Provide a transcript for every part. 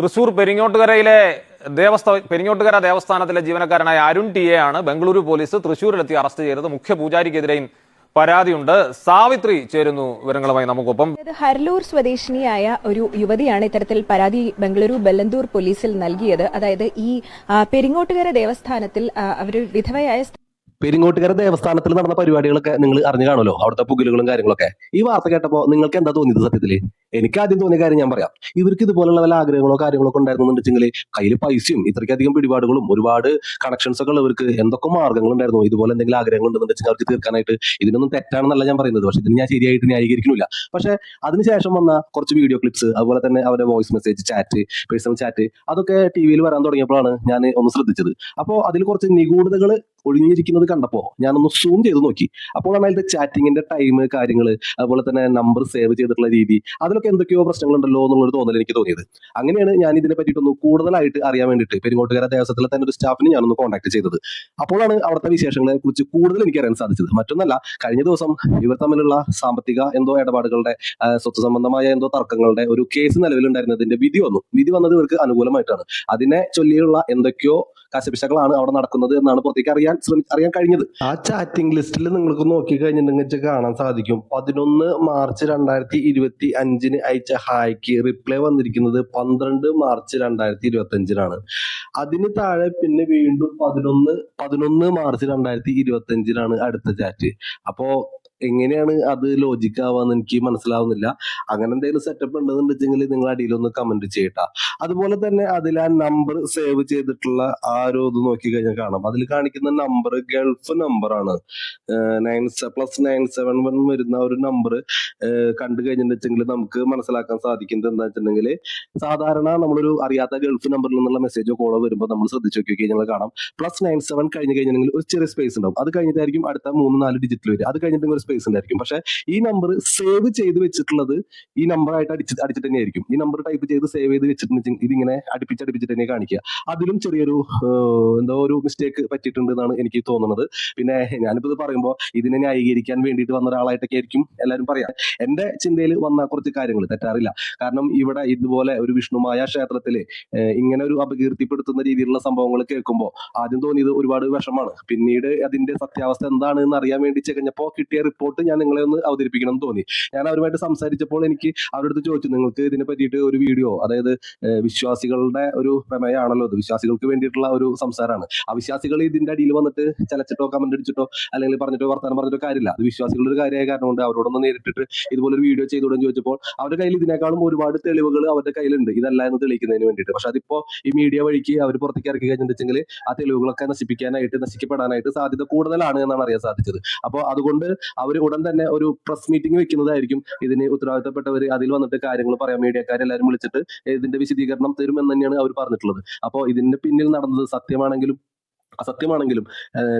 തൃശൂർ പെരിങ്ങോട്ടുകര ദേവസ്ഥാനത്തിലെ ജീവനക്കാരനായ Arun T A ആണ് Bengaluru police തൃശൂരിലെത്തി arrest ചെയ്തത്. മുഖ്യ പൂജാരിക്കെതിരെയും പരാതിയുണ്ട്. സാവിത്രി ചേരുന്നു വിവരങ്ങളുമായി നമുക്കൊപ്പം. ഹർലൂർ സ്വദേശിനിയായ ഒരു യുവതിയാണ് ഇത്തരത്തിൽ പരാതി ബംഗളൂരു ബെല്ലന്തൂർ പോലീസിൽ നൽകിയത്. അതായത് ഈ പെരിങ്ങോട്ടുകര ദേവസ്ഥാനത്തിൽ അവർ വിധവയായ പെരിങ്ങോട്ടുകര ദേവസ്ഥാനത്തിൽ നടന്ന പരിപാടികളൊക്കെ നിങ്ങൾ അറിഞ്ഞു കാണുമല്ലോ, അവിടുത്തെ പുകലുകളും കാര്യങ്ങളൊക്കെ. ഈ വാർത്ത കേട്ടപ്പോൾ നിങ്ങൾക്ക് എന്താ തോന്നിയത്? സത്യത്തില് എനിക്ക് ആദ്യം തോന്നിയ കാര്യം ഞാൻ പറയാം. ഇവർക്ക് ഇതുപോലുള്ള വല്ല ആഗ്രഹങ്ങളോ കാര്യങ്ങളൊക്കെ ഉണ്ടായിരുന്നുണ്ടെങ്കിൽ കയ്യിൽ പൈസയും ഇത്രയ്ക്കധികം പിടിപാടുകളും ഒരുപാട് കണക്ഷൻസ് ഒക്കെ ഉള്ളവർക്ക് എന്തൊക്കെ മാർഗ്ഗങ്ങൾ ഉണ്ടായിരുന്നു. ഇതുപോലെ എന്തെങ്കിലും ആഗ്രഹങ്ങൾ ഉണ്ടെന്നുണ്ടെങ്കിൽ അവർക്ക് തീർക്കാനായിട്ട്. ഇതിനൊന്നും തെറ്റാണെന്നല്ല ഞാൻ പറയുന്നത്, പക്ഷെ ഇതിന് ഞാൻ ശരിയായിട്ട് ന്യായീകരിക്കുന്നില്ല. പക്ഷെ അതിനുശേഷം വന്ന കുറച്ച് വീഡിയോ ക്ലിപ്സ്, അതുപോലെ തന്നെ അവരുടെ voice message, chat, personal chat, അതൊക്കെ ടി വിയിൽ വരാൻ തുടങ്ങിയപ്പോഴാണ് ഞാൻ ഒന്ന് ശ്രദ്ധിച്ചത്. അപ്പോൾ അതിൽ കുറച്ച് നിഗൂഢതകൾ ഒഴിഞ്ഞിരിക്കുന്നത് കണ്ടപ്പോൾ ഞാനൊന്ന് സൂം ചെയ്ത് നോക്കി. അപ്പോഴാണ് അതിന്റെ ചാറ്റിങ്ങിന്റെ ടൈം, കാര്യങ്ങൾ, അതുപോലെ തന്നെ നമ്പർ സേവ് ചെയ്തിട്ടുള്ള രീതി, അതിലൊക്കെ എന്തൊക്കെയോ പ്രശ്നങ്ങളുണ്ടല്ലോ എന്നുള്ളൊരു തോന്നൽ എനിക്ക് തോന്നിയത്. അങ്ങനെയാണ് ഞാൻ ഇതിനെ പറ്റിയിട്ടൊന്ന് കൂടുതലായിട്ട് അറിയാൻ വേണ്ടിയിട്ട് പെരിങ്ങോട്ടുകര ദേവസ്വത്തിലെ തന്നെ ഒരു സ്റ്റാഫിനെ ഞാനൊന്ന് കോൺടാക്ട് ചെയ്തത്. അപ്പോഴാണ് അവിടുത്തെ വിശേഷങ്ങളെ കുറിച്ച് കൂടുതൽ എനിക്ക് അറിയാൻ സാധിച്ചത്. മറ്റൊന്നല്ല, കഴിഞ്ഞ ദിവസം ഇവർ തമ്മിലുള്ള സാമ്പത്തിക എന്തോ ഇടപാടുകളുടെ, സ്വത്ത് സംബന്ധമായ എന്തോ തർക്കങ്ങളുടെ ഒരു കേസ് നിലവിലുണ്ടായിരുന്നതിന്റെ വിധി വന്നു. വിധി വന്നത് ഇവർക്ക് അനുകൂലമായിട്ടാണ്. അതിനെ ചൊല്ലിയുള്ള എന്തൊക്കെയോ കശപിശകളാണ് അവിടെ നടക്കുന്നത് എന്നാണ് പുറത്തേക്ക് അറിയാൻ കഴിഞ്ഞത്. ആ ചാറ്റിംഗ് ലിസ്റ്റിൽ നിങ്ങൾക്ക് നോക്കി കഴിഞ്ഞിട്ടുണ്ടെങ്കിൽ കാണാൻ സാധിക്കും 11 മാർച്ച് 2025 അയച്ച ഹായ്ക്ക് റിപ്ലൈ വന്നിരിക്കുന്നത് 12 മാർച്ച് 2025 അതിന് താഴെ പിന്നെ വീണ്ടും 11 മാർച്ച് 2025 അടുത്ത ചാറ്റ്. അപ്പോ എങ്ങനെയാണ് അത് ലോജിക് ആവാന്ന് എനിക്ക് മനസ്സിലാവുന്നില്ല. അങ്ങനെ എന്തെങ്കിലും സെറ്റപ്പ് ഉണ്ടെന്നുണ്ടെങ്കിൽ നിങ്ങൾ അടിയിലൊന്ന് കമന്റ് ചെയ്യട്ടാ. അതുപോലെ തന്നെ അതിൽ ആ നമ്പർ സേവ് ചെയ്തിട്ടുള്ള ആരോ ഇത് നോക്കി കഴിഞ്ഞാൽ കാണാം. അതിൽ കാണിക്കുന്ന നമ്പർ ഗൾഫ് നമ്പറാണ്. +971 വരുന്ന ഒരു നമ്പർ കണ്ടു കഴിഞ്ഞിട്ടുണ്ടെങ്കിൽ നമുക്ക് മനസ്സിലാക്കാൻ സാധിക്കുന്നത് എന്താ വെച്ചിട്ടുണ്ടെങ്കിൽ, സാധാരണ നമ്മളൊരു അറിയാത്ത ഗൾഫ് നമ്പറിൽ നിന്നുള്ള മെസ്സേജോ കോളോ വരുമ്പോൾ നമ്മൾ ശ്രദ്ധിച്ചു നോക്കി കഴിഞ്ഞാൽ കാണാം +97 കഴിഞ്ഞ് കഴിഞ്ഞിട്ടുണ്ടെങ്കിൽ ഒരു ചെറിയ സ്പേസ് ഉണ്ടാവും. അത് കഴിഞ്ഞിട്ടായിരിക്കും അടുത്ത 3-4 ഡിജിറ്റിൽ വരും. അത് കഴിഞ്ഞിട്ടുണ്ടെങ്കിൽ സ്പേസ് ഉണ്ടായിരിക്കും. പക്ഷെ ഈ നമ്പർ സേവ് ചെയ്ത് വെച്ചിട്ടുള്ളത് ഈ നമ്പറായിട്ട് അടിച്ചിട്ട് തന്നെ ആയിരിക്കും. ഈ നമ്പർ ടൈപ്പ് ചെയ്ത് സേവ് ചെയ്ത് വെച്ചിട്ടുണ്ടെങ്കിൽ ഇതിങ്ങനെ അടുപ്പിച്ചിട്ട് തന്നെ കാണിക്കുക. അതിലും ചെറിയൊരു എന്തോ ഒരു മിസ്റ്റേക്ക് പറ്റിയിട്ടുണ്ട് എന്നാണ് എനിക്ക് തോന്നുന്നത്. പിന്നെ ഞാനിപ്പോ ഇത് പറയുമ്പോൾ ഇതിനെ ന്യായീകരിക്കാൻ വേണ്ടിയിട്ട് വന്ന ഒരാളായിട്ടൊക്കെ ആയിരിക്കും എല്ലാവരും പറയാം. എന്റെ ചിന്തയിൽ വന്ന കുറച്ച് കാര്യങ്ങൾ തെറ്റാറില്ല. കാരണം ഇവിടെ ഇതുപോലെ ഒരു വിഷ്ണുമായ ക്ഷേത്രത്തില് ഇങ്ങനെ ഒരു അപകീർത്തിപ്പെടുത്തുന്ന രീതിയിലുള്ള സംഭവങ്ങൾ കേൾക്കുമ്പോൾ ആദ്യം തോന്നിയത് ഒരുപാട് വിഷമാണ്. പിന്നീട് അതിന്റെ സത്യാവസ്ഥ എന്താണ് എന്ന് അറിയാൻ വേണ്ടി ചെകഞ്ഞപ്പോൾ കിട്ടിയ റിപ്പോർട്ട് ഞാൻ നിങ്ങളെ ഒന്ന് അവതരിപ്പിക്കണം എന്ന് തോന്നി. ഞാൻ അവരുമായിട്ട് സംസാരിച്ചപ്പോൾ എനിക്ക് അവരുടെ അടുത്ത് ചോദിച്ചു, നിങ്ങൾക്ക് ഇതിനെ പറ്റിയിട്ട് ഒരു വീഡിയോ, അതായത് വിശ്വാസികളുടെ ഒരു പ്രമേയമാണല്ലോ ഇത്, വിശ്വാസികൾക്ക് വേണ്ടിയിട്ടുള്ള ഒരു സംസാരമാണ്. അവിശ്വാസികൾ ഇതിന്റെ അടിയിൽ വന്നിട്ട് ചലച്ചിട്ടോ കമന്റ് അടിച്ചിട്ടോ അല്ലെങ്കിൽ പറഞ്ഞിട്ടോ വർത്താനം പറഞ്ഞിട്ടോ കാര്യമില്ല. അത് വിശ്വാസികളുടെ ഒരു കാര്യമായ കാരണം കൊണ്ട് അവരോടൊന്ന് നേരിട്ടിട്ട് ഇതുപോലൊരു വീഡിയോ ചെയ്തുകൊണ്ടെന്ന് ചോദിച്ചപ്പോൾ അവരുടെ കയ്യിൽ ഇതിനേക്കാളും ഒരുപാട് തെളിവുകൾ അവരുടെ കയ്യിലുണ്ട് ഇതല്ല എന്ന് തെളിയിക്കുന്നതിന് വേണ്ടിയിട്ട്. പക്ഷെ അതിപ്പോ ഈ മീഡിയ വഴിക്ക് അവർ പുറത്തേക്ക് ഇറക്കി കഴിഞ്ഞിട്ടുണ്ടെങ്കിൽ ആ തെളിവുകളൊക്കെ നശിക്കപ്പെടാനായിട്ട് സാധ്യത കൂടുതലാണ് എന്നാണ് അറിയാൻ സാധിച്ചത്. അപ്പോൾ അതുകൊണ്ട് അവർ ഉടൻ തന്നെ ഒരു പ്രസ് മീറ്റിംഗ് വെക്കുന്നതായിരിക്കും. ഇതിന് ഉത്തരവാദിത്തപ്പെട്ടവർ അതിൽ വന്നിട്ട് കാര്യങ്ങൾ പറയാം, മീഡിയക്കാരെല്ലാവരും വിളിച്ചിട്ട് ഇതിന്റെ വിശദീകരണം തരുമെന്ന് തന്നെയാണ് അവർ പറഞ്ഞിട്ടുള്ളത്. അപ്പോൾ ഇതിന്റെ പിന്നിൽ നടന്നത് സത്യമാണെങ്കിലും അസത്യമാണെങ്കിലും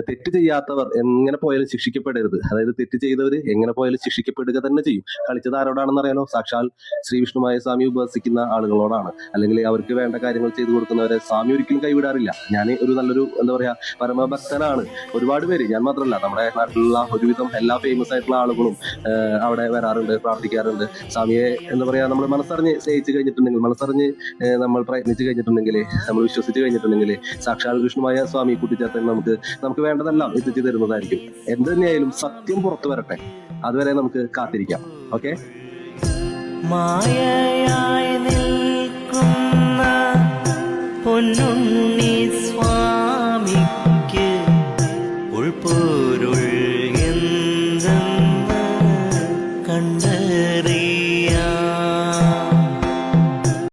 തെറ്റ് ചെയ്യാത്തവർ എങ്ങനെ പോയാലും ശിക്ഷിക്കപ്പെടരുത്. അതായത് തെറ്റ് ചെയ്തവർ എങ്ങനെ പോയാലും ശിക്ഷിക്കപ്പെടുക തന്നെ ചെയ്യും. കളിച്ചത് ആരോടാണെന്ന് അറിയാലോ? സാക്ഷാൽ ശ്രീ വിഷ്ണുമായ സ്വാമി ഉപസിക്കുന്ന ആളുകളോടാണ്. അല്ലെങ്കിൽ അവർക്ക് വേണ്ട കാര്യങ്ങൾ ചെയ്തു കൊടുക്കുന്നവരെ സ്വാമി ഒരിക്കലും കൈവിടാറില്ല. ഞാൻ ഒരു നല്ലൊരു എന്താ പറയാ പരമഭക്തനാണ്. ഒരുപാട് പേര്, ഞാൻ മാത്രമല്ല, നമ്മുടെ നാട്ടിലുള്ള ഒരുവിധം എല്ലാ ഫേമസ് ആയിട്ടുള്ള ആളുകളും അവിടെ വരാറുണ്ട്, പ്രാർത്ഥിക്കാറുണ്ട്. സ്വാമിയെ എന്താ പറയാ, നമ്മൾ മനസ്സറിഞ്ഞ് സ്നേഹിച്ചു കഴിഞ്ഞിട്ടുണ്ടെങ്കിൽ, മനസ്സറിഞ്ഞ് നമ്മൾ പ്രയത്നിച്ചു കഴിഞ്ഞിട്ടുണ്ടെങ്കിൽ, നമ്മൾ വിശ്വസിച്ച് കഴിഞ്ഞിട്ടുണ്ടെങ്കിൽ സാക്ഷാൽ വിഷ്ണുമായ സ്വാമി കൂട്ടിച്ചേർത്ത് നമുക്ക് വേണ്ടതെല്ലാം എത്തിച്ചു തരുന്നതായിരിക്കും. എന്ത് തന്നെയായാലും സത്യം പുറത്തു വരട്ടെ. അതുവരെ നമുക്ക് കാത്തിരിക്കാം. ഓക്കെ. മായയായി നിൽക്കുന്ന പൊന്നുണ്ണി സ്വാമിക്ക് ഉൾപ്പൊരുൾ എന്തെന്ന് കണ്ടറിയാൻ